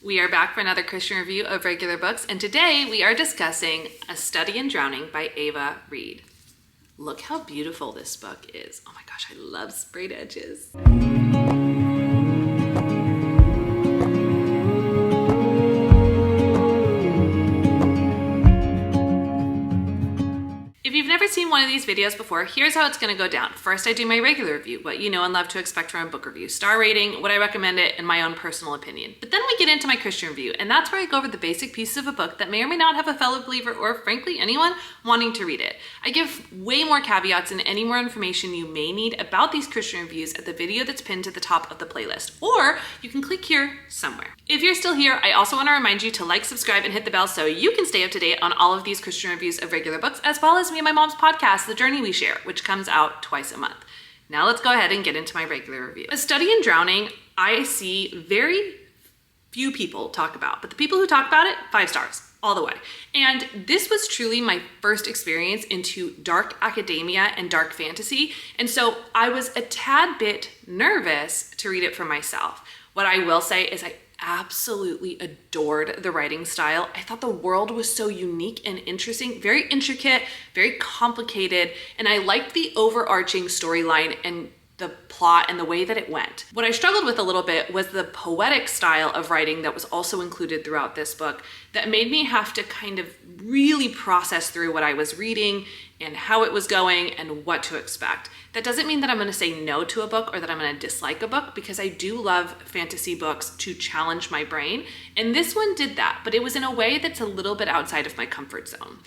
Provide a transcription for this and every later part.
We are back for another Christian review of regular books, and today we are discussing A Study in Drowning by Ava Reid. Look how beautiful this book is. Oh my gosh, I love sprayed edges. If you've never seen one of these videos before, here's how it's gonna go down. First, I do my regular review, what you know and love to expect from a book review. Star rating, would I recommend it, and my own personal opinion. But then we get into my Christian review, and that's where I go over the basic pieces of a book that may or may not have a fellow believer or frankly anyone wanting to read it. I give way more caveats and any more information you may need about these Christian reviews at the video that's pinned to the top of the playlist, or you can click here somewhere. If you're still here, I also want to remind you to like, subscribe, and hit the bell so you can stay up to date on all of these Christian reviews of regular books, as well as me and my mom's podcast, The Journey We Share, which comes out twice a month. Now let's go ahead and get into my regular review. A Study in Drowning, I see very few people talk about, but the people who talk about it, 5 stars all the way. And this was truly my first experience into dark academia and dark fantasy. And so I was a tad bit nervous to read it for myself. What I will say is I absolutely adored the writing style. I thought the world was so unique and interesting, very intricate, very complicated, and I liked the overarching storyline and the plot and the way that it went. What I struggled with a little bit was the poetic style of writing that was also included throughout this book that made me have to kind of really process through what I was reading and how it was going and what to expect. That doesn't mean that I'm going to say no to a book or that I'm going to dislike a book, because I do love fantasy books to challenge my brain. And this one did that, but it was in a way that's a little bit outside of my comfort zone.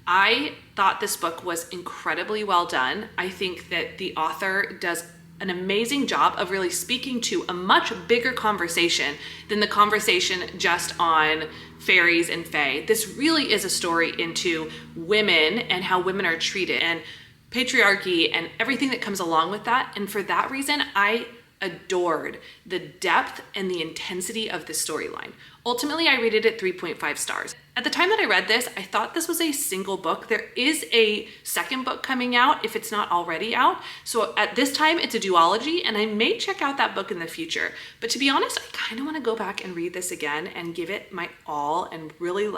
I thought this book was incredibly well done. I think that the author does an amazing job of really speaking to a much bigger conversation than the conversation just on fairies and fae. This really is a story into women and how women are treated and patriarchy and everything that comes along with that. And for that reason, I adored the depth and the intensity of the storyline. Ultimately, I rated it 3.5 stars. At the time that I read this, I thought this was a single book. There is a second book coming out if it's not already out. So at this time, it's a duology, and I may check out that book in the future. But to be honest, I kind of want to go back and read this again and give it my all and really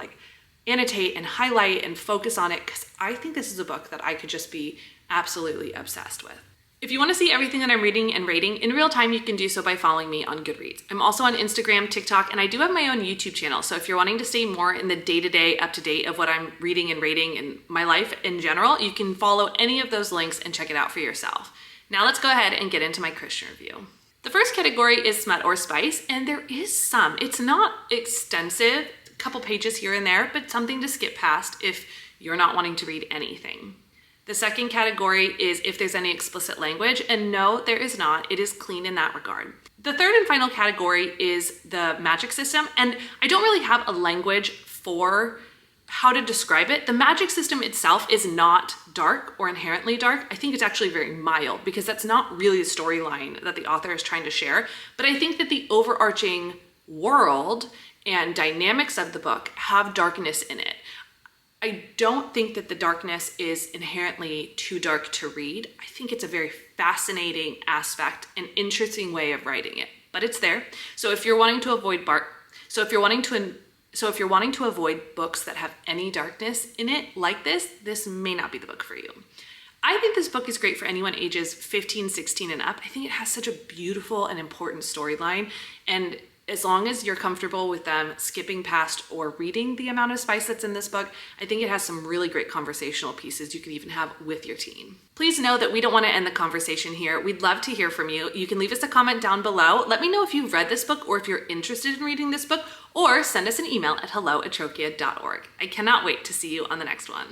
annotate and highlight and focus on it, because I think this is a book that I could just be absolutely obsessed with. If you want to see everything that I'm reading and rating in real time, you can do so by following me on Goodreads. I'm also on Instagram, TikTok, and I do have my own YouTube channel. So if you're wanting to stay more in the day-to-day, up-to-date of what I'm reading and rating in my life in general, you can follow any of those links and check it out for yourself. Now let's go ahead and get into my Christian review. The first category is smut or spice, and there is some. It's not extensive, a couple pages here and there, but something to skip past if you're not wanting to read anything. The second category is if there's any explicit language, and no, there is not. It is clean in that regard. The third and final category is the magic system, and I don't really have a language for how to describe it. The magic system itself is not dark or inherently dark. I think it's actually very mild, because that's not really the storyline that the author is trying to share. But I think that the overarching world and dynamics of the book have darkness in it. I don't think that the darkness is inherently too dark to read. I think it's a very fascinating aspect and interesting way of writing it, but it's there. So if you're wanting to avoid avoid books that have any darkness in it like this may not be the book for you. I think this book is great for anyone ages 15, 16 and up. I think it has such a beautiful and important storyline, and as long as you're comfortable with them skipping past or reading the amount of spice that's in this book, I think it has some really great conversational pieces you can even have with your teen. Please know that we don't want to end the conversation here. We'd love to hear from you. You can leave us a comment down below. Let me know if you've read this book or if you're interested in reading this book, or send us an email at hello@trokia.org. I cannot wait to see you on the next one.